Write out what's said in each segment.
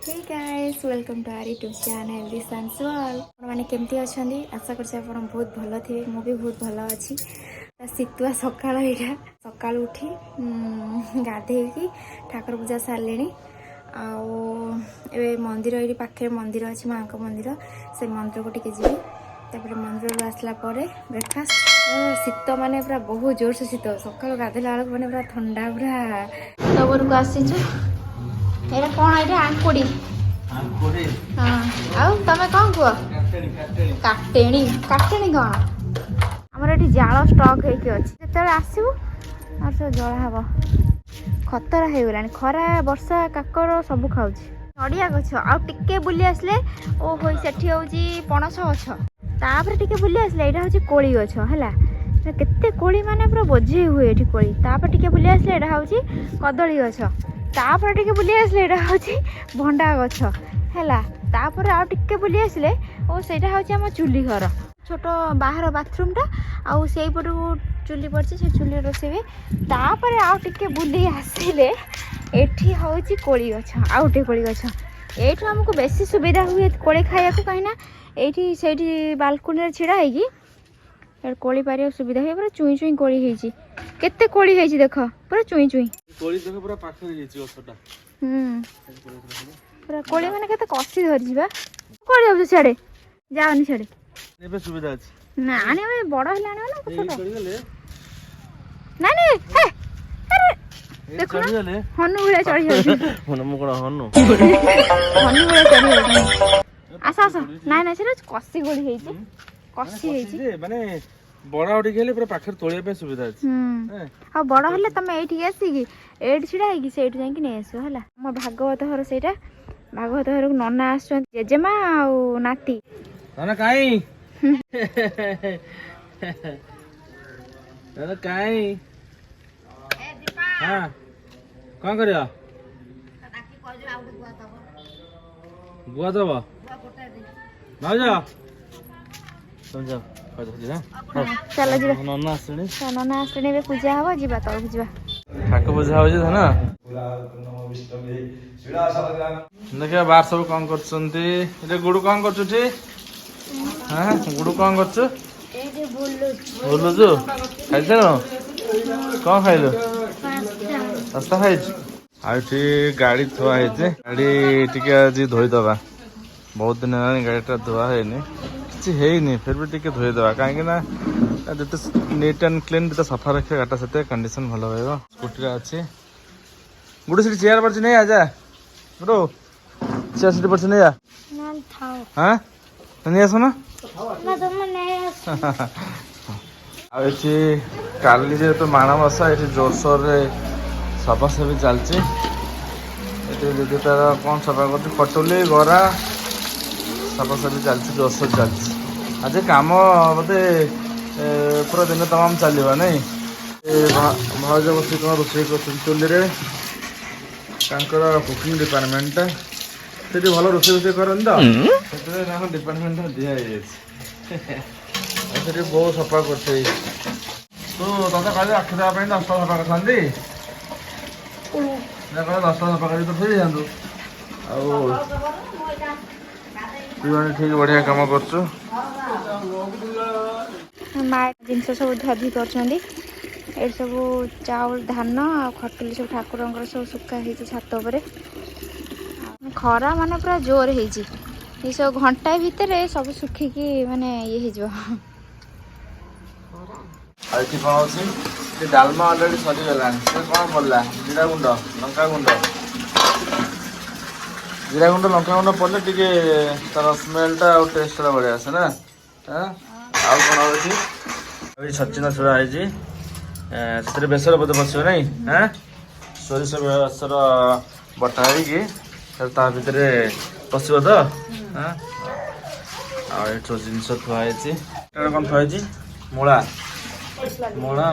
Hey guys, welcome to our YouTube channel This World. आपने केमती अच्छी आशा कर बहुत भल थे मुझे बहुत भल अच्छी शीतुआ सकाल यहाँ सका उठी गाधे ठाकुर पूजा सारे आए मंदिर ये पाखे मंदिर अच्छी माँ का मंदिर से मंदिर को टिके जी मंदिर आसला ब्रेकफास्ट शीत माने पूरा बहुत जोर से शीत सका गाधेला बेलू मैंने पूरा ठंडा पूरा तबन को आसीचु एरा कौन आइडिया आंकुड़ी हाँ तमें कौन कह काटेणी काटेणी कौन आमर ये जाल स्टक होते आसबू और सब जला हम खतरा हो गलानी खरा वर्षा काकर सब खाऊ नड़िया गछ आउ बुली आसले ओ हो सेठी होची पणस गछ तापर टिके बुली आसले एटा होची कोली गछ हला केते कोली माने पूरा बोझे हुए एठी कोली तापर टिके बुली आसले एटा होची कदली गछ तापर टिके बुली आसले एटा होची भंडा गछ हैला तापर आ टिके बुली आसले ओ सेटा होची हम चुली घर छोट बाहर बाथरूम टा आउ सेई पटु चुली पड़ছে से चुली रोसेबे तापर आ टिके बुली आसले एठी होची कोली गछ आउटे कोली गछ एठु हमको बेसी सुविधा हुए कोली खाया को कहिना एठी सेठी बालकनी रे छिड़ा हेगी कोली पारिया सुविधा हुए पूरा चुई चुई कोली हेची केते कोली हेची देख पूरा चुई चुई कोली देख पूरा पाखरे हेची ओसटा पूरा कोली माने केते कसी धरि जिबा कोली अब छाड़े जावनी छाड़े एबे सुविधा अछि ना आने में बड़ हला आने वाला छोटो चढ़ी गेले ना नहीं हे अरे देखो चढ़ी गेले हनु भले चढ़ी जाउछी मन मु कोन हनु हनु भले चढ़ी जाउछी आसा आसा ना ना सेरा कसी गोली हेची कसी हेची जे माने बड़ा उठी गेले पूरा पाखरे तोलिया पे सुविधा अछि आ बड़ हले तमे एठी आसी की एठी छिडा हेकी सेठी जाई की नै आसो हला हम भागवत घर सेटा भागवत घर नन्ना आछन जेजेमा आ नाती नाना काई नाना काई ए दीपा हां कोन करिया गुआ दबा ना जा समझा चलो जी नन्ना आसणी नन्ना आसणी बे पूजा हवा जीवा तळ जीवा ठाकुर पूजा हो जे ना देखिए बाहर सब कौन कर गुड़ू कौन कर हाँ गुड़ू कौन कर बुलुचु खाई कौन खाइल रास्ता खाई आठी गाड़ी थुआ गाड़ी टी आज धोईदबा बहुत दिन गाड़ी धुआ है किसी फिर भी टी धोईदबा कहीं जिते नीट एंड क्लीन जिते सफा रखे गाटा से कंडीशन भल रहा स्कूटी अच्छी गुड़ू सीट चेयर पड़ी नहीं आजा गुड़ू चेयर सीट पड़ी नहीं आ हाँ नहीं आस ना काली जेहेतु माणबसा ये जोरसोर सफासफी चलती दीदी तार कौन सफा कर खटुली गरा सफासफी चलती जोरसोर चलती आज कम बोधे पूरा दिन तमाम चलो नहीं भाज बस कौन रोसे कर चुली कुकिंग डिपार्टमेंट से भल रोसे रोसे करते तो डिपार्टमेंट दिखाई बहुत सफा कर तू तुम कह आखि देवाई 10टा सफा करते 10टा सफा कर तो फेरी जातु ठीक बढ़िया कम कर जिनस सब धुआधुई कर सब चाउल धान आ खटुली सब ठाकुर सब सुखा छात उपर खरा माने पूरा जोर है सब घंटा भितर सब सुखिकी माने ये डालमा अलरेडी सरीगला कौन पड़ा जीरा गुंड लंका गुंड जीरा गुंड लंका गुंड पड़े टे तार स्मेलटा और टेस्टा बढ़िया आसे ना आउ कौन अच्छी छचिन छुड़ा से बेसर बोधे पशु ना हाँ सोरिष बेसर बटा हो भितर पशु तो हाँ आउ जिनस थुआई कौन थुआई मूला मूला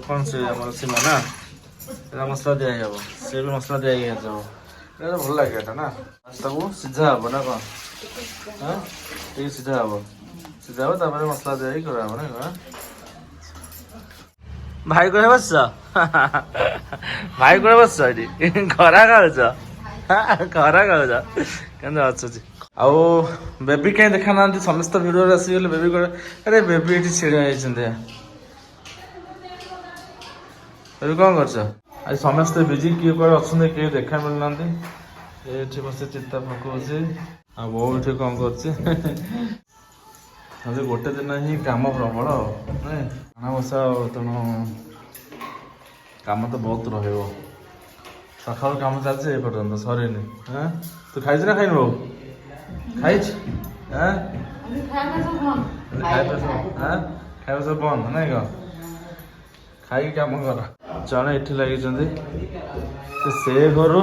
कौन से सीमा ना मसला दिया सी भी मसला दिया भल लगे ना सब सीझा हम ना कौन हाँ ठीक सीझा हम सीझा हम मसला दिया ना भाई को बस भाई को बस खरा खाऊ ଖରା କହୁଛ କେମିତି ଅଛୁଛି ଆଉ ବେବି କାହିଁ ଦେଖା ନାହାନ୍ତି ସମସ୍ତ ଭିଡିଓରେ ଆସିଗଲେ ବେବି କରେ ଆରେ ବେବି ଏଠି ଛିଡା ହେଇଛନ୍ତି ବେବି କଣ କରୁଛ ଆଜି ସମସ୍ତେ ବିଜି କିଏ କୁଆଡେ ଅଛନ୍ତି କିଏ ଦେଖା ମିଳୁନାହାନ୍ତି ଏଠି ବସି ଚିନ୍ତା ପକଉଛି ଆଉ ବୋଉ ଏଠି କଣ କରୁଛି ଆଜି ଗୋଟେ ଦିନ ହିଁ କାମ ପ୍ରବଳ ନାଇଁ ମାଣବସା ତେଣୁ କାମ ତ ବହୁତ ରହିବ ସକାଳୁ କାମ ଚାଲିଛି ଏ ପର୍ଯ୍ୟନ୍ତ ସରିନି ତୁ ଖାଇଛୁ ନା ଖାଇନୁ ବୋଉ ଖାଇଛୁ ଖାଇବା ସବୁ ବନ୍ଦ ନାଇଁ କଣ ଖାଇକି କାମ କର ଜଣେ ଏଠି ଲାଗିଛନ୍ତି ସେ ଘରୁ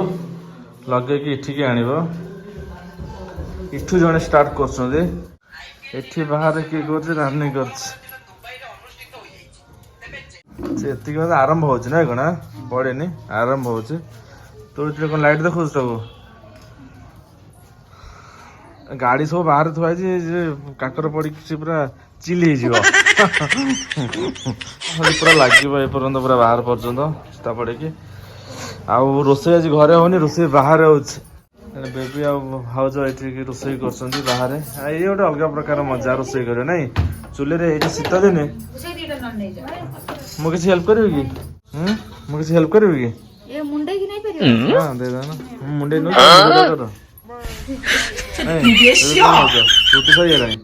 ଲଗେଇକି ଏଠିକି ଆଣିବ ଏଠୁ ଜଣେ ଷ୍ଟାର୍ଟ କରୁଛନ୍ତି ଏଠି ବାହାରେ କିଏ କରୁଛି ରାନ୍ଧି କରୁଛି ସେ ଏତିକି ମଧ୍ୟ ଆରମ୍ଭ ହଉଛି ନା କଣ ପଡେନି ଆରମ୍ଭ ହଉଛି ତୋ ଏଥିରେ କଣ ଲାଇଟ୍ ଦେଖାଉଛି ସବୁ ଗାଡି ସବୁ ବାହାରେ ଥୁଆ ହେଇଛି ଯେ କାକର ପଡିକି ସେ ପୁରା ଚିଲି ହେଇଯିବ ପୁରା ଲାଗିବ ଏପର୍ଯ୍ୟନ୍ତ ପୁରା ବାହାର ପର୍ଯ୍ୟନ୍ତ ଚିତା ପଡିକି ଆଉ ରୋଷେଇ ଆଜି ଘରେ ହଉନି ରୋଷେଇ ବାହାରେ ହଉଛି ବେବି ଆଉ ଭାଉଜ ଏଠିକି ରୋଷେଇ କରୁଛନ୍ତି ବାହାରେ ଇଏ ଗୋଟେ ଅଲଗା ପ୍ରକାର ମଜା ରୋଷେଇ କରିବ ନାଇଁ ଚୁଲିରେ ଏଇଟା ଶୀତ ଦିନେ ମୁଁ କିଛି ହେଲ୍ପ କରିବି କି ମୁଁ କିଛି ହେଲ୍ପ କରିବି କି ମୁଣ୍ଡେଇକି ନେଇ ପାରିବ ହଁ ଦେଇଦେବ ମୁଁ ମୁଣ୍ଡେଇ ନେଉଛି ରୁଟି ସରିଗଲାଣି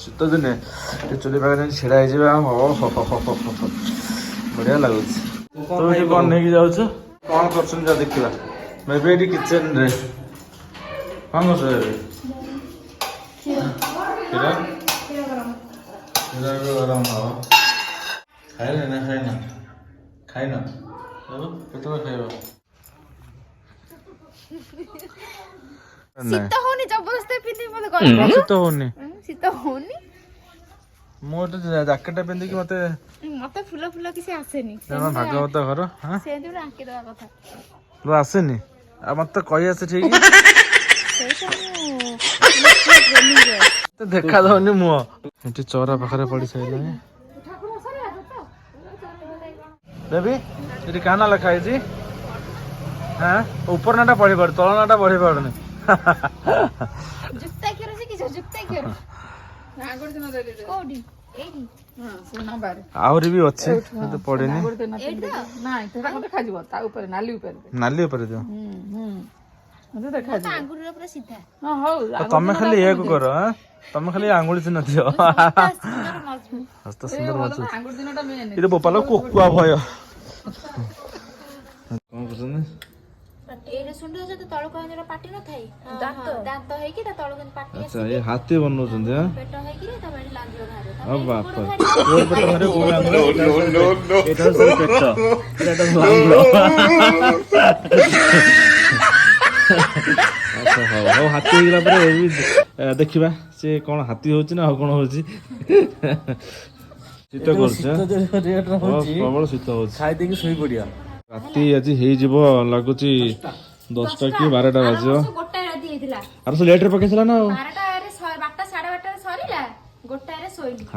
ଶୀତ ଦିନେ ଚୁଲି ପାଖରେ ଛିଡା ହେଇଯିବା ବଢିଆ ଲାଗୁଛି ତୁ ଏଠି କଣ ନେଇକି ଯାଉଛୁ କଣ କରୁଛନ୍ତି ଯା ଦେଖିବା ମେବି ଏଠି କିଚେନ ରେ କଣ କରୁଛ କ୍ଷୀର ଗରମ ହବ ଖାଇଲେ ନା ଖାଇନ କେତେବେଳେ ଖାଇବ ଶୀତ ହଉନି ଜବରଦସ୍ତି ପିନ୍ଧି ମତେ ଶୀତ ହଉନି ଶୀତ ହଉନି ମୁଁ ଗୋଟେ ଜ୍ୟାକେଟ ପିନ୍ଧିକି ମତେ ଫୁଲ କିଛି ଆସେନି ଭାଗବତ ଘର ସେମିତି ଗୋଟେ ଆଙ୍କିଦବା କଥା ତୁ ଆସେନି ଆଉ ମତେ କହି ଆସେ ଠିକ ଦେଖା ଦଉନି ମୁହଁ ଏଠି ଚଉରା ପାଖରେ ପଡି ସାରିଲାଣି ବେବି ଏଠି କାହା ନା ଲେଖା ହେଇଛି ଉପର ନାଟା ପଢି ପାରୁନି ତଳ ନାଟା ପଢି ପାରୁନି ଆହୁରି ବି ଅଛି ପଡିନି ନାଲି ଉପରେ ଦିଅ ତମେ ଖାଲି ଇଏକୁ କର ତମେ ଖାଲି ଆଙ୍ଗୁଳି ଚିହ୍ନ ଦିଅ ହସ୍ତ ସୁନ୍ଦର ଏଠି ବୋପାଲ କୋକୁଆ ଭୟ କଣ କରୁଛନ୍ତି ହାତୀ ବନଉଛନ୍ତି ହଉ ହାତୀ ହେଇଗଲା ପରେ ଦେଖିବା ସେ କଣ ହାତୀ ହଉଛି ନା ଆଉ କଣ ହଉଛି ଶୀତ କରୁଛି ପ୍ରବଳ ଶୀତ ହଉଛି ଖାଇଦେଇକି ଶୋଇ ପଡିବା ରାତି ଆଜି ହେଇଯିବ ଲାଗୁଛି 10ଟା କି 12ଟା ବାଜିବ ଆର ବର୍ଷ ଲେଟ୍ ରେ ପକେଇଥିଲା ନା ଆଉ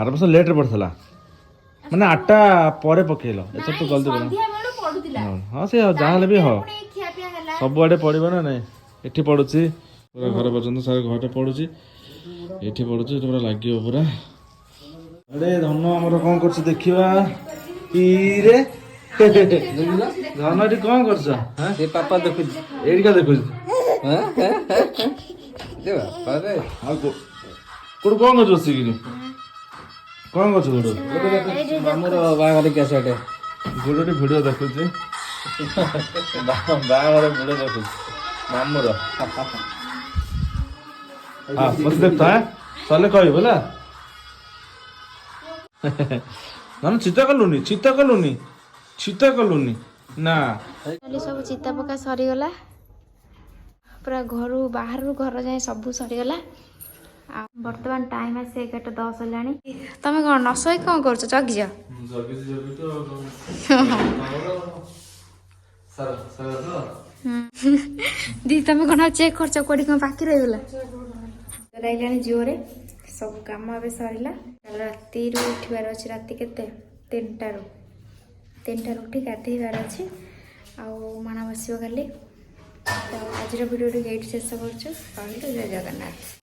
ଆର ବର୍ଷ ଲେଟ୍ ରେ ପଡିଥିଲା ମାନେ 8ଟା ପରେ ପକେଇଲ ଏଥର ତ ଜଲ୍ଦି ହଁ ସେ ଯାହାହେଲେ ବି ହଁ ସବୁଆଡେ ପଡିବ ନା ନାଇଁ ଏଠି ପଡୁଛି ପୁରା ଘର ପର୍ଯ୍ୟନ୍ତ ସାରା ଘରଟେ ପଡୁଛି ଏଠି ପଡୁଛି ଏଠି ପୁରା ଲାଗିବ ପୁରା ଆରେ ଧନ ଆମର କଣ କରୁଛି ଦେଖିବା ଇରେ ଧନ ଏଠି କଣ କରୁଛ ପାପା ଦେଖୁଛି ଏଇଠିକା ଦେଖୁଛି ଆଉ କୋଉଠୁ କଣ କରୁଛୁ ବସିକିରି କଣ କରୁଛୁ ଗୋଡୁ ଆମର ବାହାଘର କ୍ୟାସେଟ ଗୋଡଟି ଭିଡିଓ ଦେଖୁଛି ବାହାଘର ଭିଡିଓ ଦେଖୁଛି ମାମୁର ମତେ ଦେଖ ସରିଲେ କହିବୁ ହେଲା ଚିତା କଲୁନି ନା ସବୁ ଚିତା ପକା ସରିଗଲା ପୁରା ଘରୁ ବାହାରୁ ଘର ଯାଏ ସବୁ ସରିଗଲା ଆଉ ବର୍ତ୍ତମାନ ଟାଇମ୍ ଆସି 11:10 ହେଲାଣି ତମେ କଣ ନ ଶୋଇ କଣ କରୁଛ ଜଗିଛ ଦି ତମେ କଣ ଚେକ୍ କରୁଛ କୋଉଠି କଣ ବାକି ରହିଗଲା ଲାଗିଲାଣି ଜୋରେ ସବୁ କାମ ଏବେ ସରିଲା ରାତିରୁ ଉଠିବାର ଅଛି ରାତି କେତେ 3ଟାରୁ ଉଠି ଗାଧେଇବାର ଅଛି ଆଉ ମାଣ ବସିବ କାଲି ତ ଆଜିର ଭିଡ଼ିଓଟି ଏଇଠି ଶେଷ କରୁଛୁ। ରହିଲୁ, ଜୟ ଜଗନ୍ନାଥ।